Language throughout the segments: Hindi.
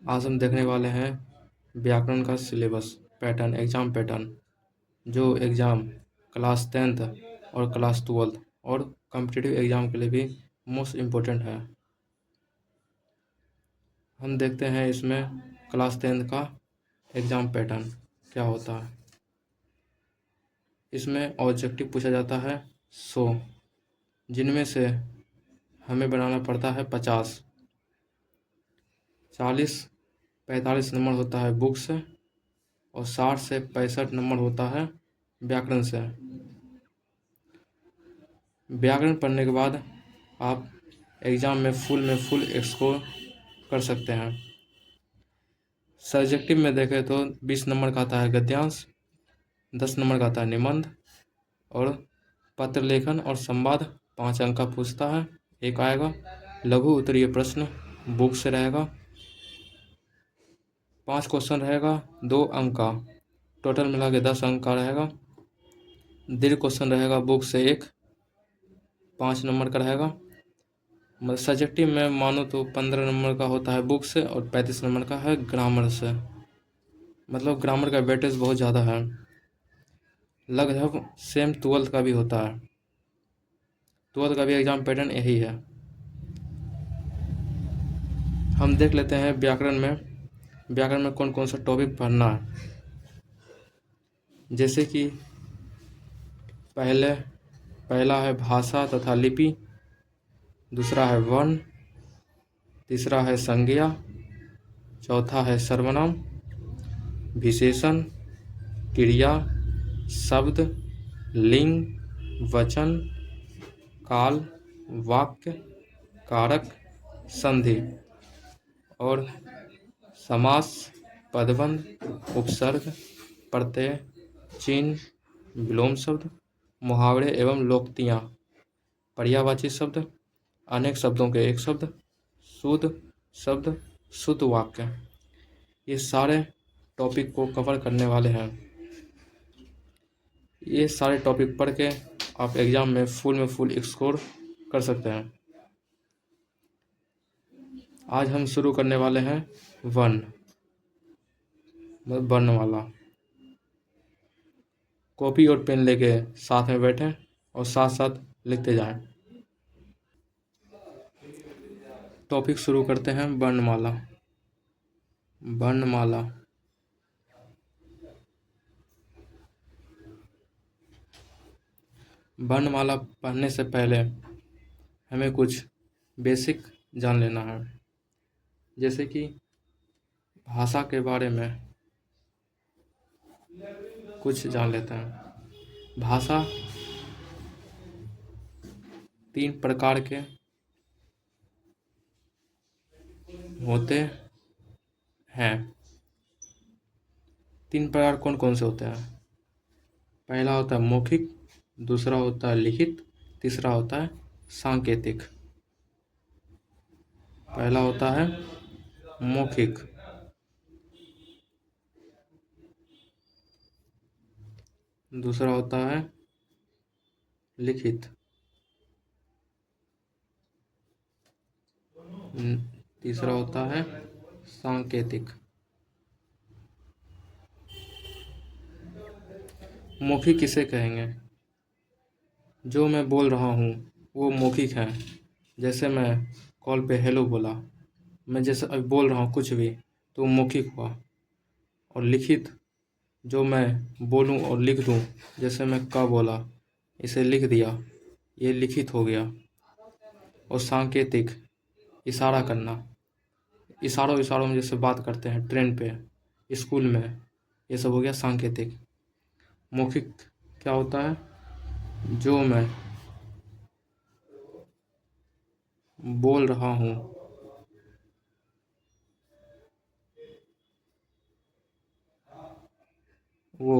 आज हम देखने वाले हैं व्याकरण का सिलेबस पैटर्न, एग्ज़ाम पैटर्न, जो एग्ज़ाम क्लास 10th और क्लास 12th और कॉम्पिटिटिव एग्ज़ाम के लिए भी मोस्ट इम्पोर्टेंट है। हम देखते हैं इसमें क्लास 10th का एग्ज़ाम पैटर्न क्या होता है। इसमें ऑब्जेक्टिव पूछा जाता है 100, जिनमें से हमें बनाना पड़ता है 50। 40-45 नंबर होता है बुक से और 60 से 65 नंबर होता है व्याकरण से। व्याकरण पढ़ने के बाद आप एग्ज़ाम में फुल स्कोर कर सकते हैं। सब्जेक्टिव में देखें तो 20 नंबर का आता है गद्यांश, 10 नंबर का आता है निबंध और पत्र लेखन और संवाद 5 अंक का पूछता है। एक आएगा लघु उत्तरीय प्रश्न बुक से रहेगा, 5 क्वेश्चन रहेगा, 2 अंक का, टोटल मिला के 10 अंक का रहेगा। दीर्घ क्वेश्चन रहेगा बुक से एक, 5 नंबर का रहेगा। सब्जेक्टिव में मानो तो 15 नंबर का होता है बुक से और 35 नंबर का है ग्रामर से। मतलब ग्रामर का वेटेज बहुत ज़्यादा है, लगभग सेम 12th का भी होता है। 12th का भी एग्ज़ाम पैटर्न यही है। हम देख लेते हैं व्याकरण में कौन कौन सा टॉपिक पढ़ना है। जैसे कि पहला है भाषा तथा लिपि, दूसरा है वर्ण, तीसरा है संज्ञा, चौथा है सर्वनाम, विशेषण, क्रिया, शब्द, लिंग, वचन, काल, वाक्य, कारक, संधि और समास, पदबंध, उपसर्ग, प्रत्यय, चिन्ह, विलोम शब्द, मुहावरे एवं लोकोक्तियाँ, पर्यायवाची शब्द, अनेक शब्दों के एक शब्द, शुद्ध शब्द, शुद्ध वाक्य, ये सारे टॉपिक को कवर करने वाले हैं। ये सारे टॉपिक पढ़ के आप एग्ज़ाम में फुल स्कोर कर सकते हैं। आज हम शुरू करने वाले हैं वर्ण, मतलब वर्णमाला। कॉपी और पेन लेके साथ में बैठें और साथ साथ लिखते जाएं। टॉपिक शुरू करते हैं वर्णमाला। वर्णमाला वर्णमाला पढ़ने से पहले हमें कुछ बेसिक जान लेना है। जैसे कि भाषा के बारे में कुछ जान लेते हैं। भाषा 3 प्रकार के होते हैं। 3 प्रकार कौन कौन से होते हैं? पहला होता है मौखिक, दूसरा होता है लिखित, तीसरा होता है सांकेतिक। पहला होता है मौखिक, दूसरा होता है लिखित, तीसरा होता है सांकेतिक। मौखिक किसे कहेंगे? जो मैं बोल रहा हूँ वो मौखिक है। जैसे मैं कॉल पे हेलो बोला, मैं जैसे अभी बोल रहा हूँ कुछ भी, तो मौखिक हुआ। और लिखित, जो मैं बोलूँ और लिख दूँ, जैसे मैं क बोला, इसे लिख दिया, ये लिखित हो गया। और सांकेतिक, इशारा करना, इशारों में जैसे बात करते हैं ट्रेन पे, स्कूल में, ये सब हो गया सांकेतिक। मौखिक क्या होता है? जो मैं बोल रहा हूँ वो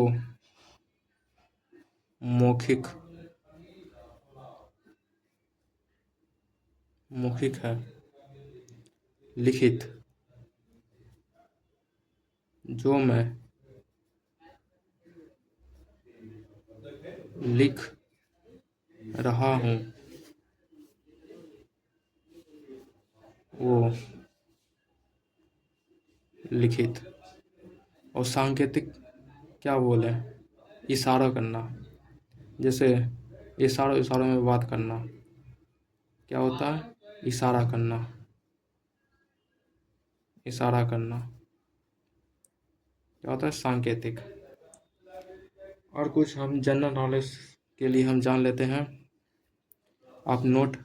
मौखिक मौखिक है। लिखित, जो मैं लिख रहा हूँ वो लिखित। और सांकेतिक क्या बोले, इशारा करना, जैसे इशारों इशारों में बात करना, क्या होता है, इशारा करना, इशारा करना क्या होता है, सांकेतिक। और कुछ हम जनरल नॉलेज के लिए हम जान लेते हैं। आप नोट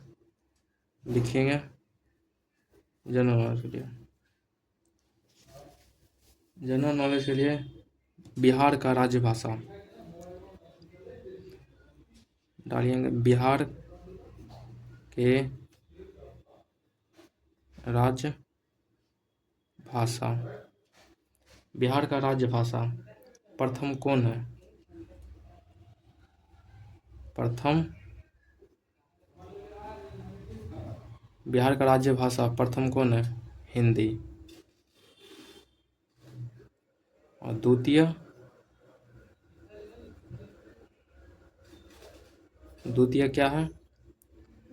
लिखेंगे जनरल नॉलेज के लिए। जनरल नॉलेज के लिए बिहार का राजभाषा डालिएंगे। बिहार के राजभाषा, बिहार का राजभाषा प्रथम कौन है? प्रथम बिहार का राजभाषा प्रथम कौन है? हिंदी। और द्वितीय क्या है?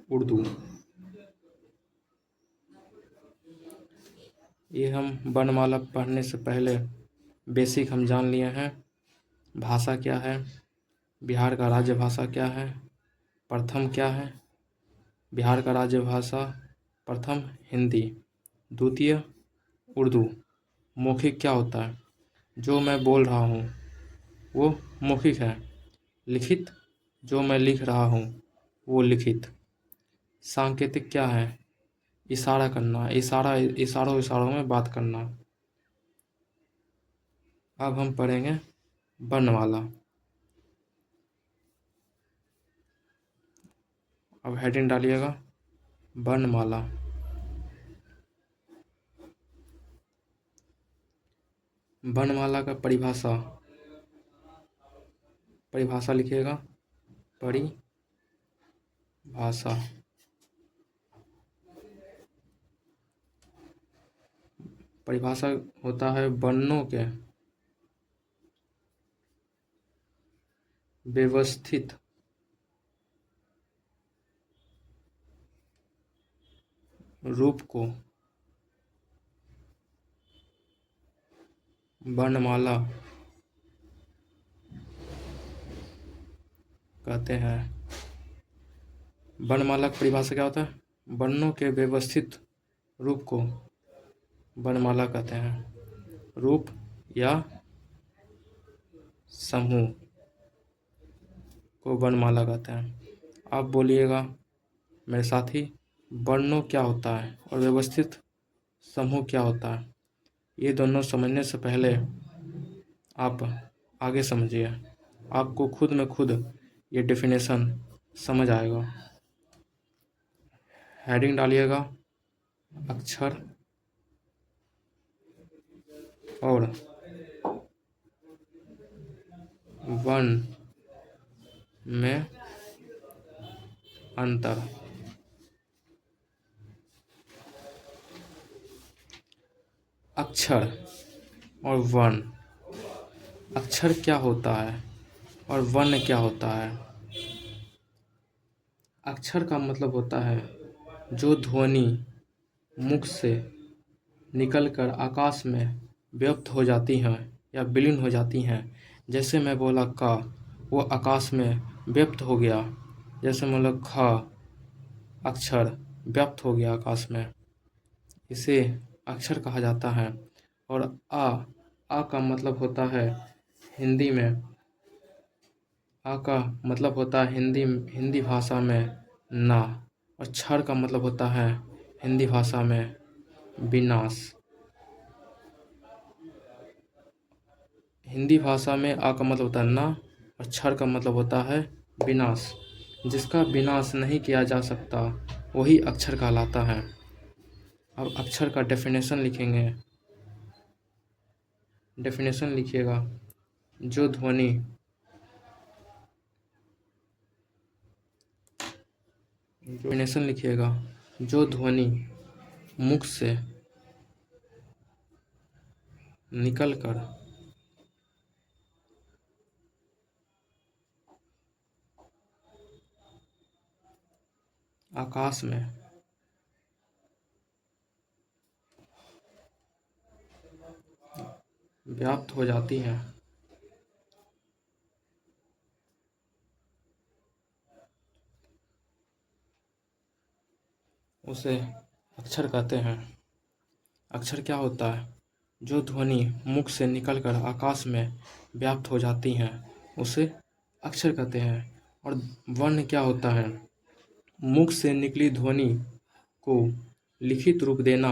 उर्दू। ये हम वर्णमाला पढ़ने से पहले बेसिक हम जान लिए हैं। भाषा क्या है, बिहार का राजभाषा क्या है, प्रथम क्या है, बिहार का राजभाषा प्रथम हिंदी, द्वितीय उर्दू। मौखिक क्या होता है, जो मैं बोल रहा हूँ वो मौखिक है। लिखित, जो मैं लिख रहा हूँ वो लिखित। सांकेतिक क्या है, इशारा करना, इशारों इशारों में बात करना। अब हम पढ़ेंगे वर्णमाला। अब हेडिंग डालिएगा वर्णमाला। वर्णमाला का परिभाषा लिखिएगा। परिभाषा, परिभाषा होता है वर्णों के व्यवस्थित रूप को वर्णमाला कहते हैं। वर्णमाला की परिभाषा क्या होता है, वर्णों के व्यवस्थित रूप को वर्णमाला कहते हैं। रूप या समूह को वर्णमाला कहते हैं। आप बोलिएगा मेरे साथी, वर्णों क्या होता है और व्यवस्थित समूह क्या होता है? ये दोनों समझने से पहले आप आगे समझिए, आपको खुद में खुद ये डेफिनेशन समझ आएगा। हेडिंग डालिएगा अक्षर और वर्ण में अंतर। अक्षर और वर्ण, अक्षर क्या होता है और वर्ण क्या होता है? अक्षर का मतलब होता है जो ध्वनि मुख से निकलकर आकाश में व्यक्त हो जाती हैं या विलीन हो जाती हैं। जैसे मैं बोला का, वो आकाश में व्यक्त हो गया। जैसे मतलब ख अक्षर व्यक्त हो गया आकाश में, इसे अक्षर कहा जाता है। और आ का मतलब होता है हिंदी में, आ का मतलब होता है हिंदी भाषा में ना। और क्षर का मतलब होता है हिंदी भाषा में विनाश। हिंदी भाषा में आ का मतलब होता है ना और क्षर का मतलब होता है विनाश। जिसका विनाश नहीं किया जा सकता वही अक्षर कहलाता है। अब अक्षर का डेफिनेशन लिखेंगे। डेफिनेशन लिखिएगा, जो ध्वनि डेफिनेशन लिखिएगा, जो ध्वनि मुख से निकलकर आकाश में व्याप्त हो जाती हैं, उसे अक्षर कहते हैं। अक्षर क्या होता है? जो ध्वनि मुख से निकलकर आकाश में व्याप्त हो जाती हैं, उसे अक्षर कहते हैं। और वर्ण क्या होता है? मुख से निकली ध्वनि को लिखित रूप देना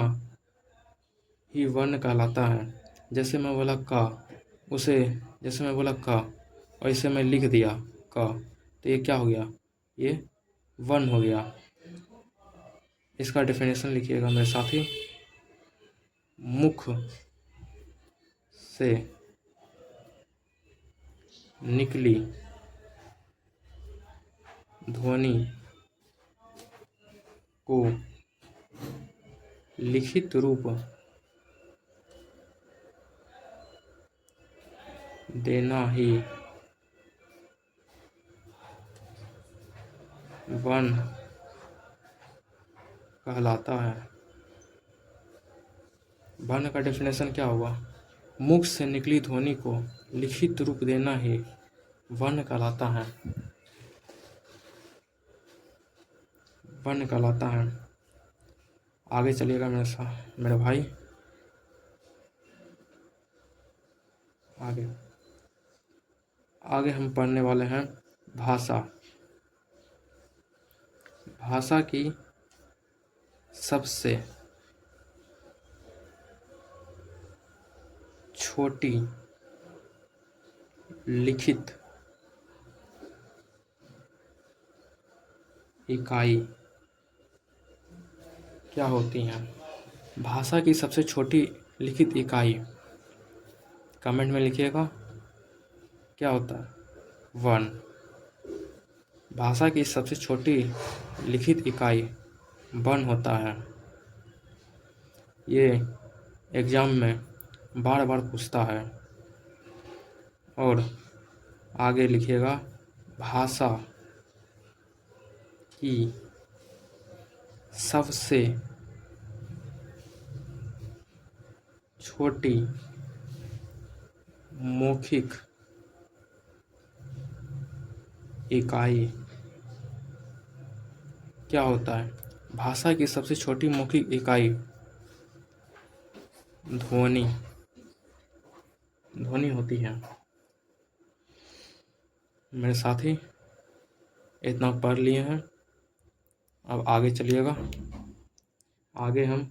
ही वर्ण कहलाता है। जैसे मैं बोला का, उसे जैसे मैं बोला का, वैसे मैं लिख दिया का, तो ये क्या हो गया? ये वर्ण हो गया। इसका डेफिनेशन लिखिएगा मेरे साथी। मुख से निकली ध्वनि को लिखित रूप देना ही वर्ण कहलाता है। वर्ण का डेफिनेशन क्या हुआ? मुख से निकली ध्वनि को लिखित रूप देना ही वर्ण कहलाता है। वर्ण कहलाता है। आगे चलिएगा मेरे भाई। आगे आगे हम पढ़ने वाले हैं भाषा। भाषा की सबसे छोटी लिखित इकाई क्या होती हैं? भाषा की सबसे छोटी लिखित इकाई, कमेंट में लिखिएगा क्या होता है? वर्ण। भाषा की सबसे छोटी लिखित इकाई वर्ण होता है। ये एग्जाम में बार बार पूछता है। और आगे लिखिएगा भाषा की सबसे छोटी मौखिक इकाई क्या होता है? भाषा की सबसे छोटी मौखिक इकाई ध्वनि होती है। मेरे साथी इतना पढ़ लिए हैं, अब आगे चलिएगा। आगे हम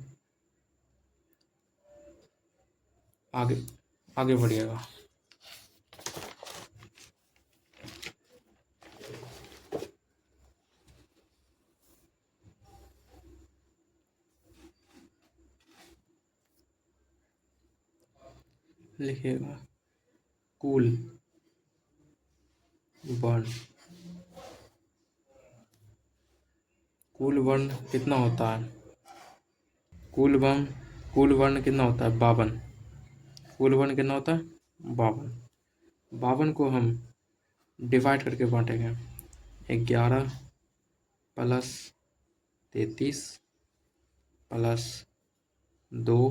आगे बढ़िएगा। लिखिएगा कुल वर्ण। कुल वर्ण कितना होता है? कुल वर्ण कितना होता है? 52। कुल वर्ण कितना होता है? 52। 52 को हम डिवाइड करके बांटेंगे। 11 प्लस 33 प्लस 2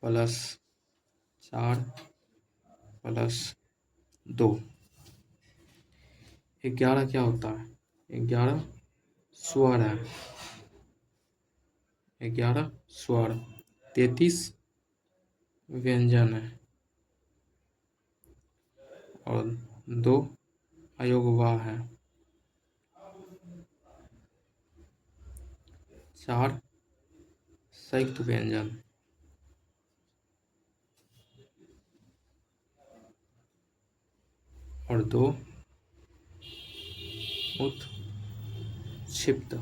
प्लस 4 प्लस 2। 11 क्या होता है? 11 स्वर है। 11 स्वर। 33 व्यंजन है। और 2 अयोगवाह है। 4 संयुक्त व्यंजन। और 2 उत्क्षिप्त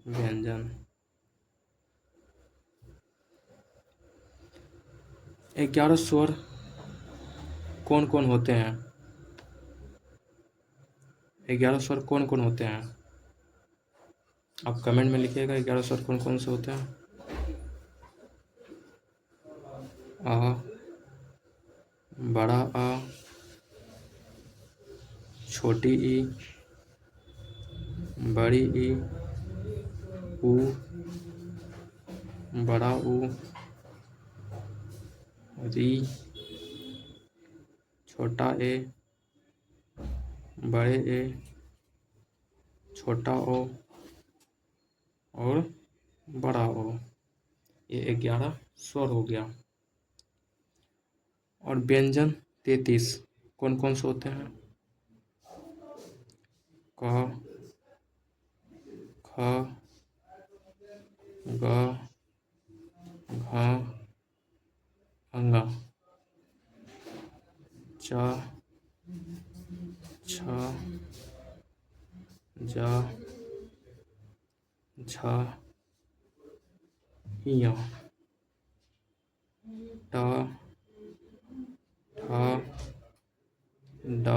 व्यंजन। 11 स्वर कौन कौन होते हैं? 11 स्वर कौन कौन होते हैं? आप कमेंट में लिखिएगा 11 स्वर कौन कौन से होते हैं। आ, बड़ा आ, छोटी ई, बड़ी ई, ऊ, बड़ा ऊ, री, छोटा ए, बड़े ए, छोटा ओ और बड़ा ओ। ये 11 स्वर हो गया। और व्यंजन 33 कौन कौन से होते हैं? क, ख, ग, घ, अंगा, च, छ, ज, झ, य, ट, ठ, ड,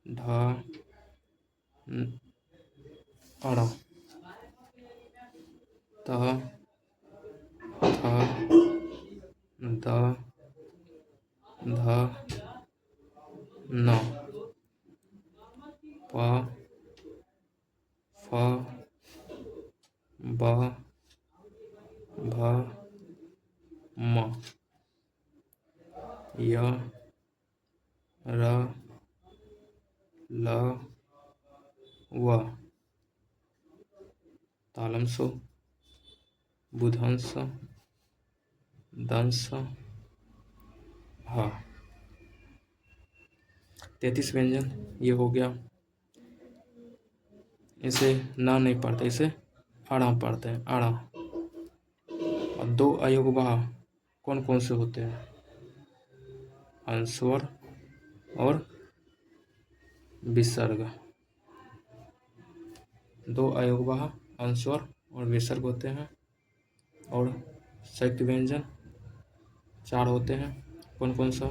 ढ, अड़, त, थ, द, ध, न, प, फ, ब, भ, म, य, र, ल, व, तालंश, बुधंश, दंश, ह। 33 व्यंजन ये हो गया। इसे ना नहीं पढ़ते, इसे अड़ा पढ़ते हैं, अड़ा। और 2 अयोगवाह कौन कौन से होते हैं? अनुस्वर और विसर्ग। 2 अयोगवाह अनुस्वर और विसर्ग होते हैं। और संयुक्त व्यंजन 4 होते हैं। कौन कौन सा?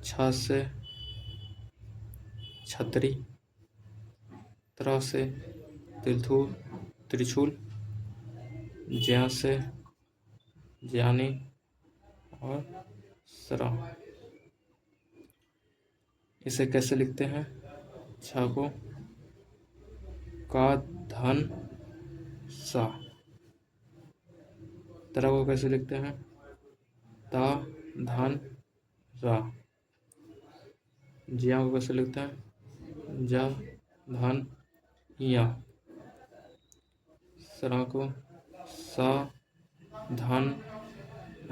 छ से छतरी, त्र से त्रिशूल, ज्या से ज्ञानी और सरा। इसे कैसे लिखते हैं? छ को का धन सा। त्र को कैसे लिखते हैं? ता धन रा। ज्या को कैसे लिखते हैं? जा धन या। सरा को सा धन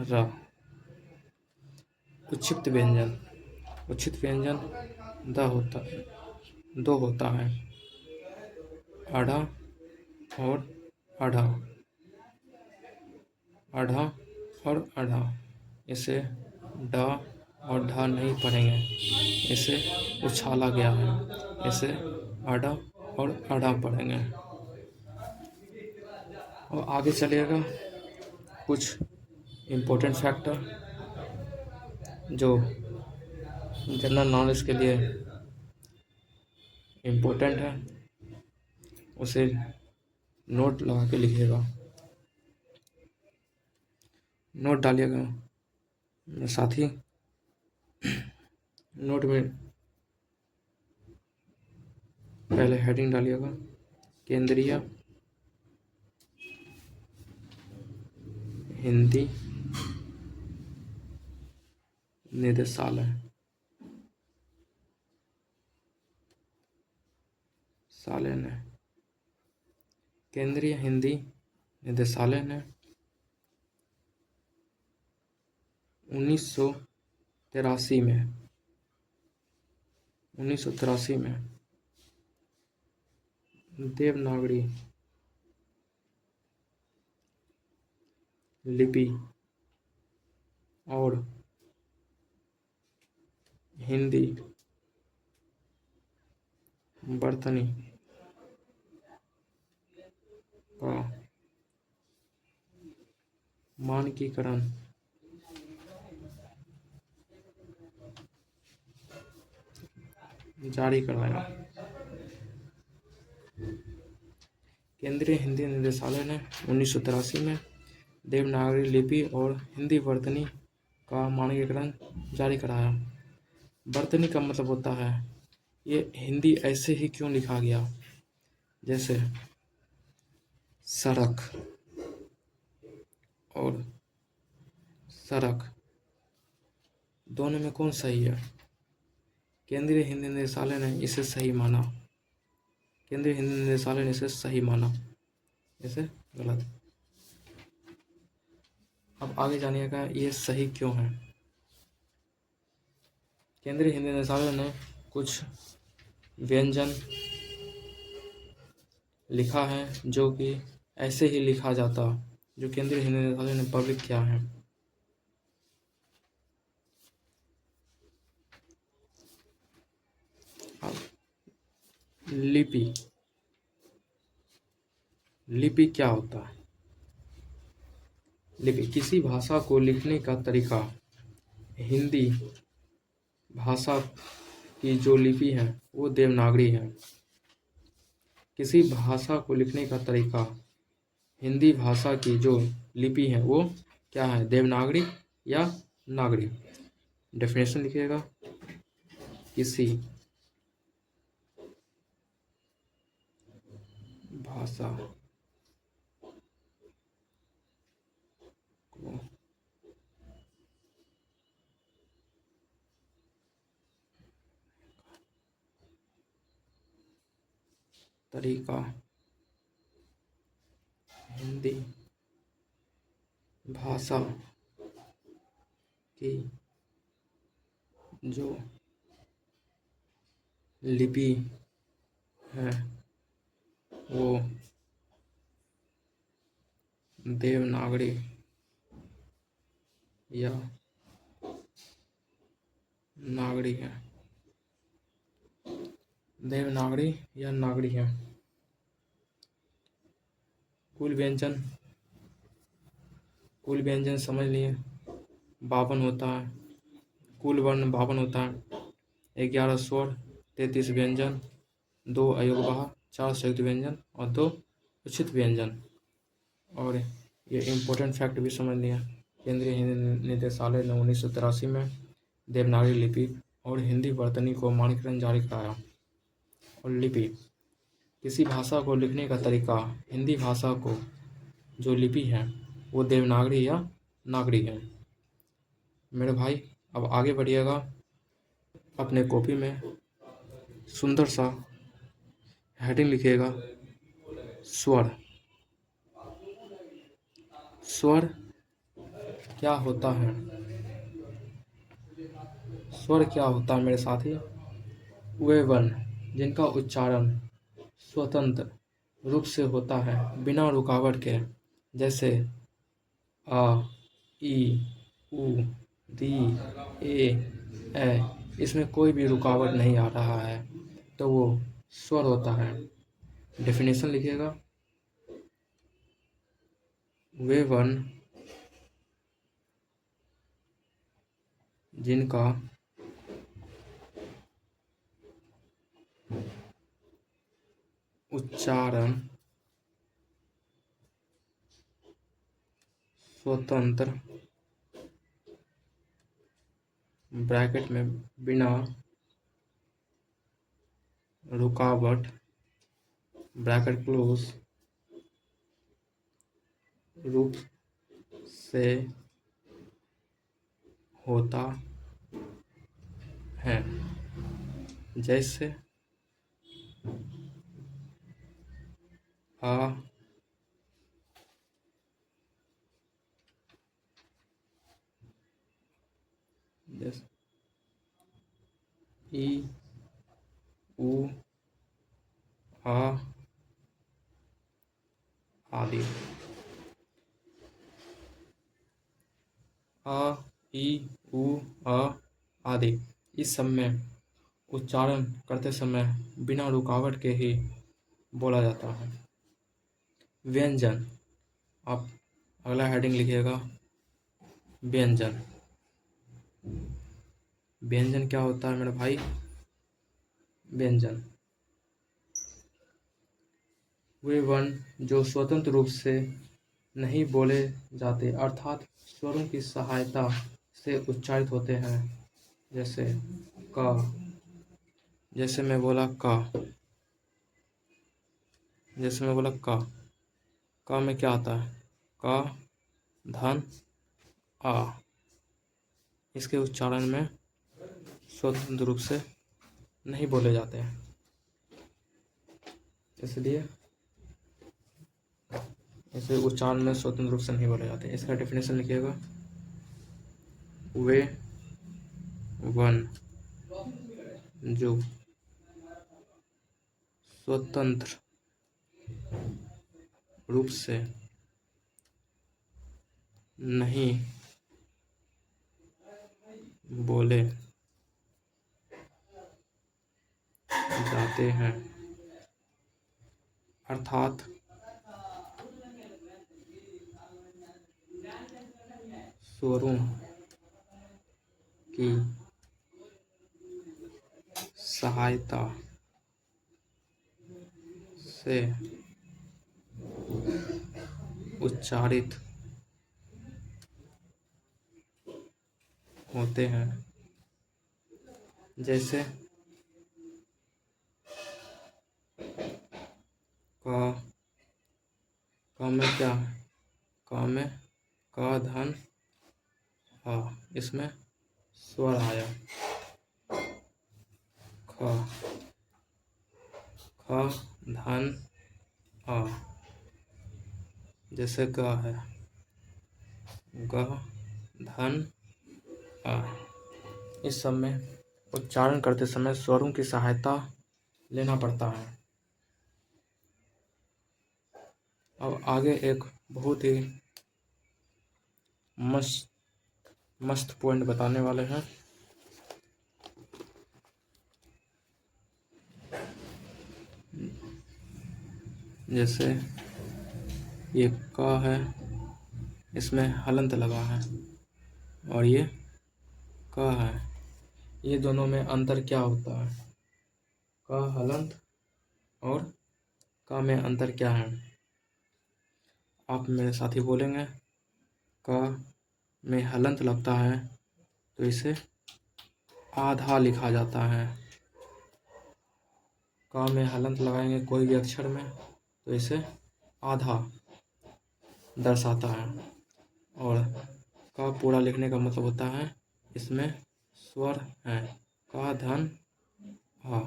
र। उच्छिष्ट व्यंजन, उच्छिष्ट व्यंजन 2 होता है, आढ़ा और आढ़ा, आढ़ा और आढ़ा। इसे ड और ढ नहीं पढ़ेंगे, इसे उछाला गया है, इसे आढ़ा और आढ़ा पढ़ेंगे। और आगे चलिएगा कुछ इम्पोर्टेंट फैक्टर जो जनरल नॉलेज के लिए इम्पोर्टेंट है, उसे नोट लगा के लिखिएगा, नोट डालिएगा साथ ही। नोट में पहले हेडिंग डालिएगा, केंद्रीय हिंदी निदेशालय, साले ने, केंद्रीय हिंदी निदेशालय ने 1983 में देवनागरी लिपि और हिंदी वर्तनी का मानकीकरण जारी कराया। केंद्रीय हिंदी निदेशालय ने 1983 में देवनागरी लिपि और हिंदी वर्तनी का मानकीकरण जारी कराया। वर्तनी का मतलब होता है ये हिंदी ऐसे ही क्यों लिखा गया, जैसे सड़क और सड़क। दोनों में कौन सही है? केंद्रीय हिंदी निदेशालय ने इसे सही माना। केंद्रीय हिंदी निदेशालय ने इसे सही माना, इसे गलत। अब आगे जानिएगा ये सही क्यों है। केंद्रीय हिंदी निदेशालय ने कुछ व्यंजन लिखा है जो कि ऐसे ही लिखा जाता, जो केंद्रीय हिंदी निदेशालय ने पब्लिक किया है। अब लिपि। लिपि क्या होता है? लिपि किसी भाषा को लिखने का तरीका। हिंदी भाषा की जो लिपि है वो देवनागरी है। किसी भाषा को लिखने का तरीका, हिंदी भाषा की जो लिपि है वो क्या है? देवनागरी या नागरी। डेफिनेशन लिखिएगा। किसी भाषा को तरीका हिंदी भाषा की जो लिपि है वो देवनागरी या नागरी है। देवनागरी या नागरी है। कुल व्यंजन समझ लिए 52 होता है। कुल वर्ण 52 होता है। 11 स्वर, 33 व्यंजन, 2 अयोगवाह, 4 संयुक्त व्यंजन और 2 उचित व्यंजन। और ये इम्पोर्टेंट फैक्ट भी समझ लिया। केंद्रीय हिंदी निदेशालय ने 1983 में देवनागरी लिपि और हिंदी वर्तनी को मानकीकरण जारी कराया। और लिपि किसी भाषा को लिखने का तरीका, हिंदी भाषा को जो लिपि है वो देवनागरी या नागरी है। मेरे भाई अब आगे बढ़िएगा। अपने कॉपी में सुंदर सा हेडिंग लिखिएगा, स्वर। स्वर क्या होता है? स्वर क्या होता है मेरे साथी? वे वर्ण जिनका उच्चारण स्वतंत्र रूप से होता है बिना रुकावट के, जैसे आ, ई, उ, दी, ए। इसमें कोई भी रुकावट नहीं आ रहा है तो वो स्वर होता है। डेफिनेशन लिखिएगा। वे वर्ण जिनका उच्चारण स्वतंत्र ब्रैकेट में बिना रुकावट ब्रैकेट क्लोज रूप से होता है, जैसे आ, जैसे ई, उ, आ आदि। आ, ई, उ, आ आदि इस सब में उच्चारण करते समय बिना रुकावट के ही बोला जाता है। व्यंजन, आप अगला हेडिंग लिखिएगा, व्यंजन। व्यंजन क्या होता है मेरे भाई? व्यंजन वे वर्ण जो स्वतंत्र रूप से नहीं बोले जाते अर्थात स्वरों की सहायता से उच्चारित होते हैं, जैसे का। जैसे मैं बोला का, जैसे मैं बोला का में क्या आता है? का, धन, आ। इसके उच्चारण में स्वतंत्र रूप से नहीं बोले जाते हैं, इसलिए इसे उच्चारण में स्वतंत्र रूप से नहीं बोले जाते। इसका डेफिनेशन लिखिएगा। वे वन जो स्वतंत्र रूप से नहीं बोले जाते हैं, अर्थात स्वरों की सहायता से उच्चारित होते हैं, जैसे का में क्या है, का में का धन हा, इसमें स्वर आया। ख धन आ, जैसे ग है, ग धन आ। इस सब में उच्चारण करते समय स्वरों की सहायता लेना पड़ता है। अब आगे एक बहुत ही मस्त पॉइंट बताने वाले हैं। जैसे ये का है, इसमें हलंत लगा है, और ये का है, ये दोनों में अंतर क्या होता है? का हलंत और का में अंतर क्या है? आप मेरे साथ ही बोलेंगे। का में हलंत लगता है तो इसे आधा लिखा जाता है। का में हलंत लगाएंगे कोई भी अक्षर में तो इसे आधा दर्शाता है। और का पूरा लिखने का मतलब होता है इसमें स्वर है, का धन हा।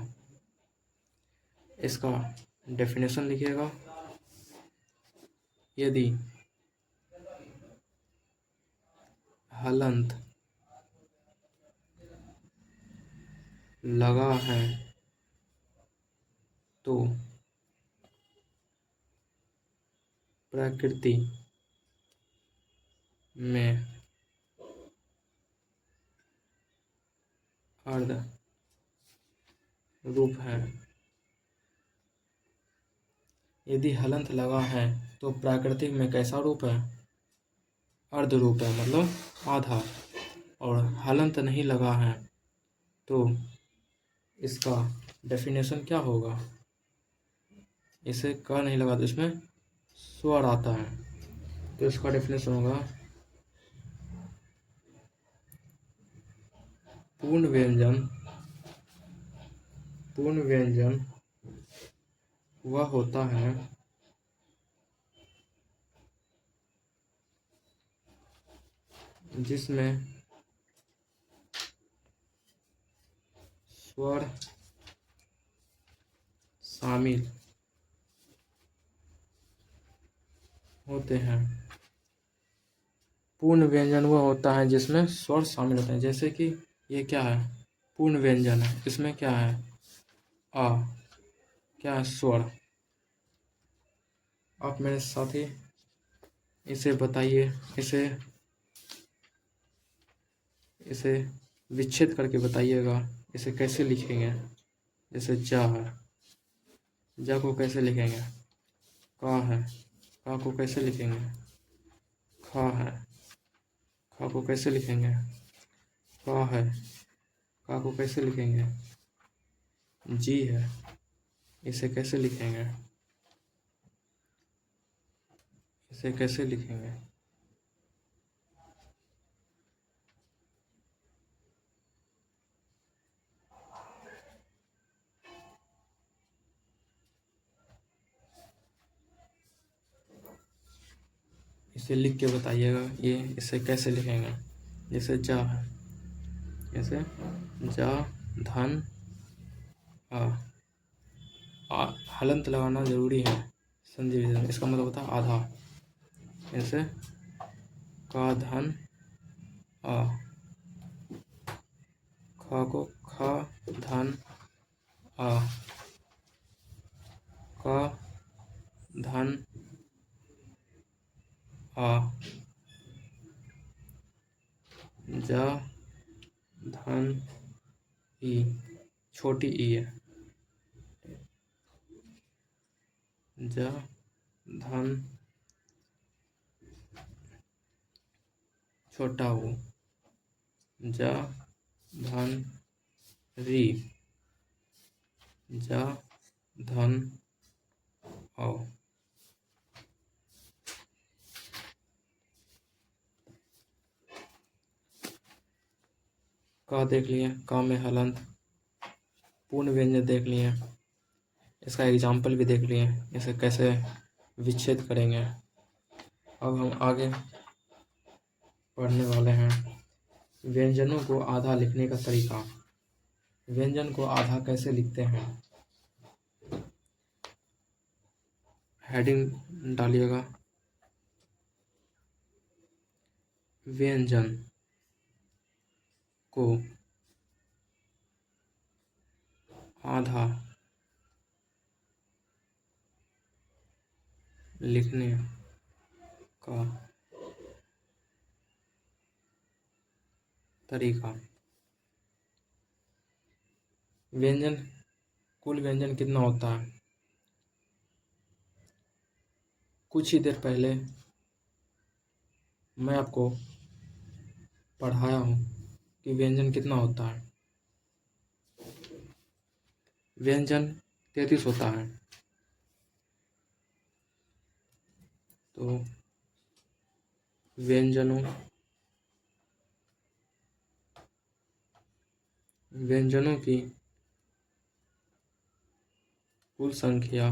इसका डेफिनेशन लिखिएगा। यदि हलंत लगा है तो प्रकृति में अर्ध रूप है। यदि हलंत लगा है तो प्राकृतिक में कैसा रूप है? अर्ध रूप है, मतलब आधा। और हलंत नहीं लगा है तो इसका डेफिनेशन क्या होगा? इसे क नहीं लगा तो इसमें स्वर आता है, तो इसका डेफिनेशन होगा पूर्ण व्यंजन वह होता है जिसमें स्वर शामिल होते हैं। पूर्ण व्यंजन वह होता है जिसमें स्वर शामिल होते हैं। जैसे कि ये क्या है? पूर्ण व्यंजन है, इसमें क्या है? आ, क्या है? स्वर। आप मेरे साथी इसे बताइए, इसे विच्छेद करके बताइएगा, इसे कैसे लिखेंगे? जैसे जा है, जा को कैसे लिखेंगे? का है, का को कैसे लिखेंगे? खा है, खा को कैसे लिखेंगे? का है, का को कैसे लिखेंगे? जी है, इसे कैसे लिखेंगे? इसे कैसे लिखेंगे? इसे लिख के बताइएगा, ये इसे कैसे लिखेंगे? जैसे जा है, ऐसे जा धन आ, हलंत लगाना जरूरी है संधि विच्छेदन। इसका मतलब होता है आधा। ऐसे का धन आ, ख को ख धन आ, का धन आ, जा धन ई, छोटी ई है, जा धन छोटा हो, जा धन री, जा धन औ। का देख लिए, का में हलंत। पूर्ण व्यंजन देख लिए, इसका एग्जाम्पल भी देख लिए, इसे कैसे विच्छेद करेंगे। अब हम आगे पढ़ने वाले हैं व्यंजनों को आधा लिखने का तरीका। व्यंजन को आधा कैसे लिखते हैं, हेडिंग डालिएगा। व्यंजन को आधा लिखने का तरीका। व्यंजन, कुल व्यंजन कितना होता है? कुछ ही देर पहले मैं आपको पढ़ाया हूँ कि व्यंजन कितना होता है। व्यंजन 33 होता है। तो व्यंजनों की कुल संख्या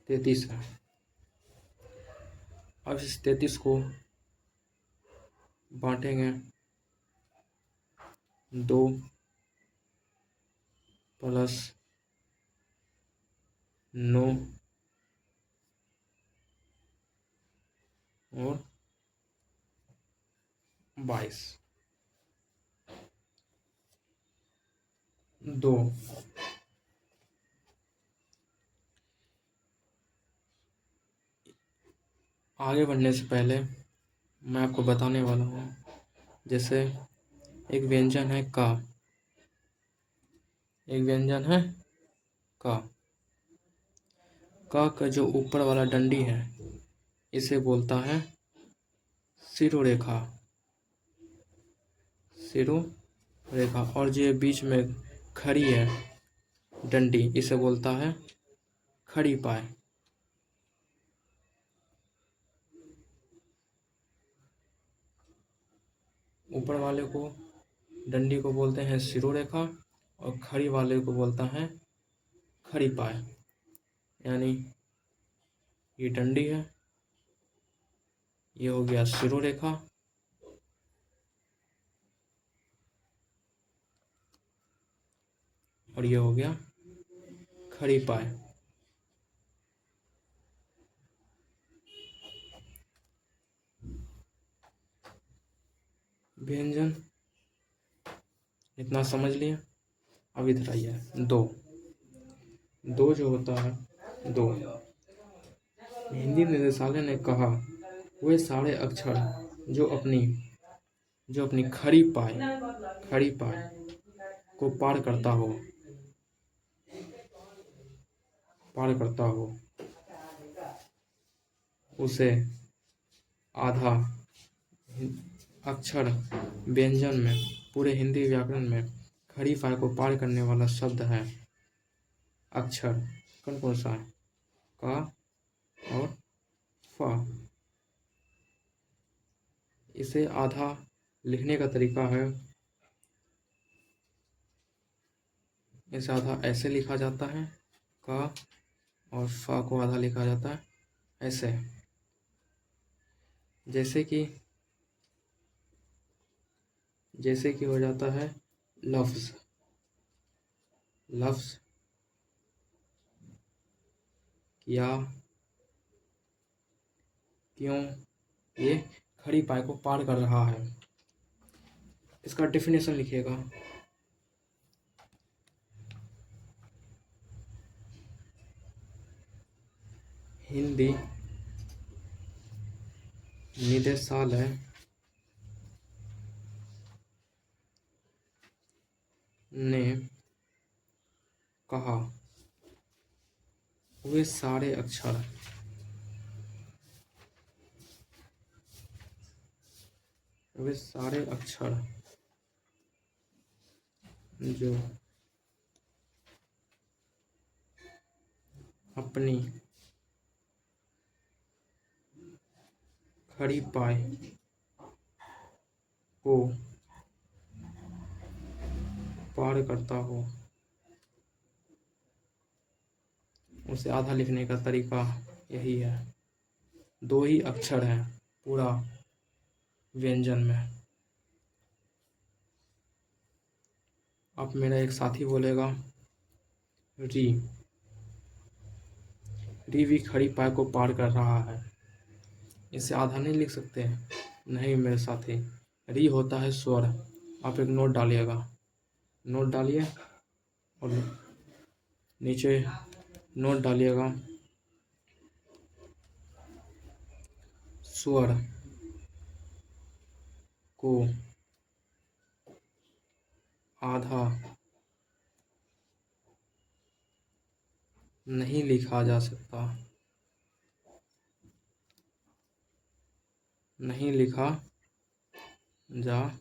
33 है। अब इस 33 को बांटेंगे 2 प्लस 9 और 22। 2 आगे बढ़ने से पहले मैं आपको बताने वाला हूँ, जैसे एक व्यंजन है का, एक व्यंजन है का जो ऊपर वाला डंडी है इसे बोलता है शिरोरेखा। शिरोरेखा। और जो ये बीच में खड़ी है डंडी इसे बोलता है खड़ी पाए। ऊपर वाले को डंडी को बोलते हैं शिरोरेखा और खड़ी वाले को बोलता है खड़ी पाए। यानी ये डंडी है, ये हो गया शिरोरेखा, और ये हो गया खड़ी पाए। व्यंजन इतना समझ लिए। अब इधर आइए, दो जो होता है, दो हिंदी निदेशालय ने कहा वे सारे अक्षर जो अपनी खड़ी पाए को पार करता हो उसे आधा अक्षर व्यंजन में, पूरे हिंदी व्याकरण में खड़ी पाए को पार करने वाला शब्द है अक्षर। कौन सा है? का और फा। इसे आधा लिखने का तरीका है, इसे आधा ऐसे लिखा जाता है, का और फा को आधा लिखा जाता है ऐसे। जैसे कि जैसे कि हो जाता है लफ्ज़। लफ्ज़ क्या, क्यों, ये खड़ी पाई को पार कर रहा है। इसका डेफिनेशन लिखिएगा। हिंदी निदेशालय ने कहा वे सारे अक्षर जो अपनी खड़ी पाई को पार करता हो उसे आधा लिखने का तरीका यही है। दो ही अक्षर हैं पूरा व्यंजन में। अब मेरा एक साथी बोलेगा री। री भी खड़ी पाई को पार कर रहा है। इसे आधा नहीं लिख सकते? नहीं मेरे साथी, री होता है स्वर। आप एक नोट डालिएगा। नोट डालिए और नीचे नोट डालिएगा। स्वर को आधा नहीं लिखा जा सकता। नहीं लिखा जा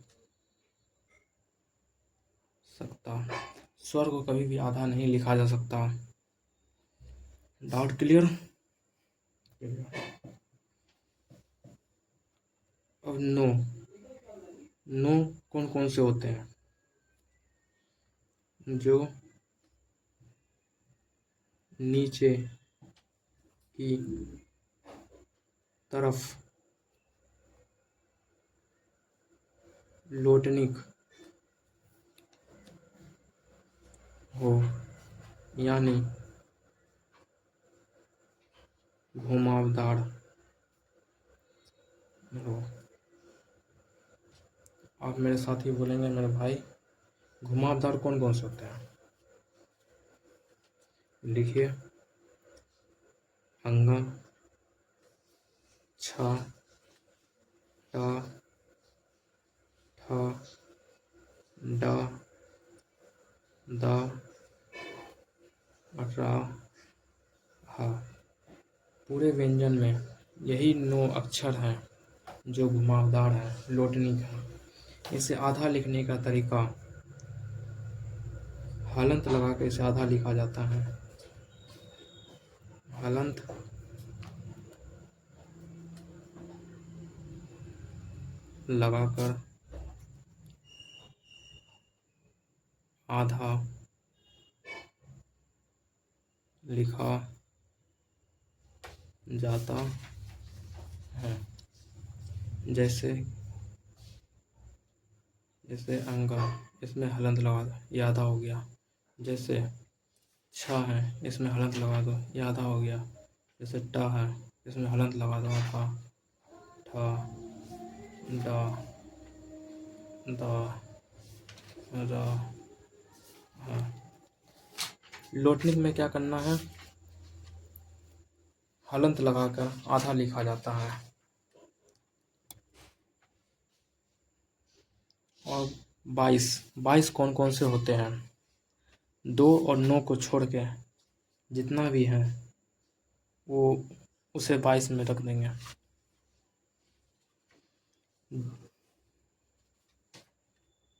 सकता। स्वर को कभी भी आधा नहीं लिखा जा सकता। Doubt clear? अब नो। नो कौन कौन से होते हैं? जो नीचे की तरफ लोटनिक हो, यानी घुमावदार हो। आप मेरे साथी बोलेंगे मेरे भाई घुमावदार कौन कौन से होते हैं? लिखिए। अंगा, छा, टा, ठा, डा, दा, रा, हा। पूरे व्यंजन में यही 9 अक्षर हैं जो घुमावदार हैं, लोटनिक हैं। इसे आधा लिखने का तरीका हलंत लगा कर इसे आधा लिखा जाता है। हलंत लगाकर आधा लिखा जाता है। जैसे अंगा, इसमें हलंत लगा दो, ये आधा हो गया। जैसे छा है, इसमें हलंत लगा दो, ये आधा हो गया। जैसे टा है, इसमें हलंत लगा दो, आधा। ठा, डा, दा, रा, हा। लोटनिक में क्या करना है? हलंत लगाकर आधा लिखा जाता है। और 22 कौन कौन से होते हैं? 2 और 9 को छोड़ के जितना भी है वो उसे 22 में रख देंगे।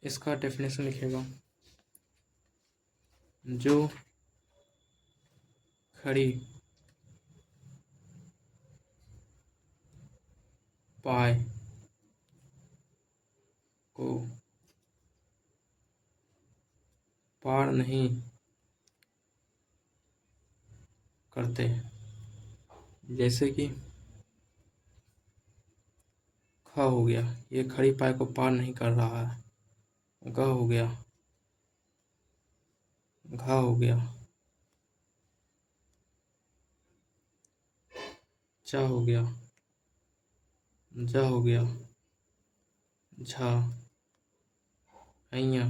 इसका डेफिनेशन लिखेगा। जो खड़ी पाई को पार नहीं करते, जैसे कि ख हो गया, ये खड़ी पाई को पार नहीं कर रहा है। ग हो गया, घा हो गया, चा हो गया, जा हो गया, झा, ऐया,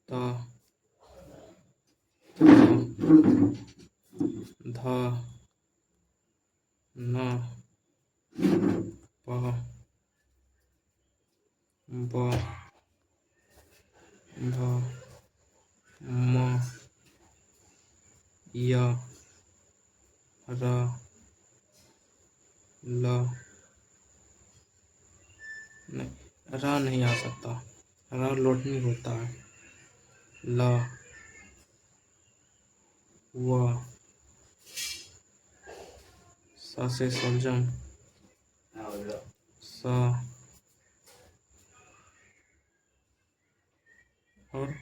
ता, धा, ना, पा, बा, भा, मा, या, रा, ला, नहीं रा नहीं आ सकता, रा लोटनी होता है, ला, वा, सा से सलजम, सा और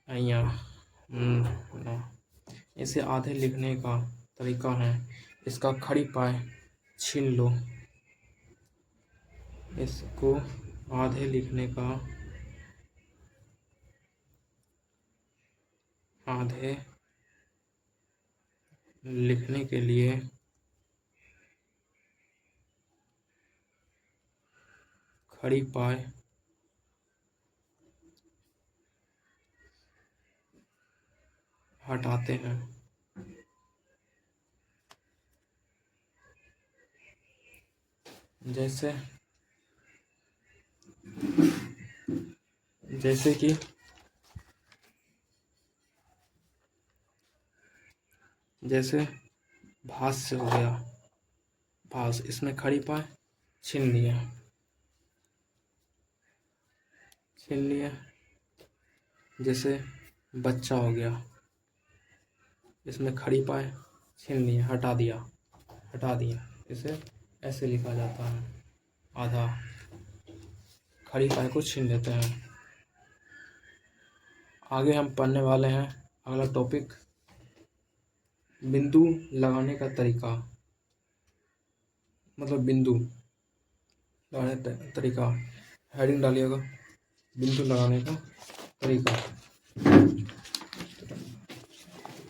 अय्या, ना। इसे आधे लिखने का तरीका है, इसका खड़ी पाए छीन लो, इसको आधे लिखने का आधे लिखने के लिए खड़ी पाए हटाते हैं, जैसे जैसे कि जैसे भाष्य हो गया, भास, इसमें खड़ी पाए छीन लिया, छीन लिया। जैसे बच्चा हो गया, इसमें खड़ी पाए छीन लिया, हटा दिया, हटा दिया। इसे ऐसे लिखा जाता है, आधा खड़ी पाए को छीन लेते हैं। आगे हम पढ़ने वाले हैं अगला टॉपिक, बिंदु लगाने का तरीका, मतलब बिंदु लगाने का तरीका। हेडिंग डालिएगा, बिंदु लगाने का तरीका।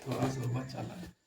थोड़ा सा बच्चा लगा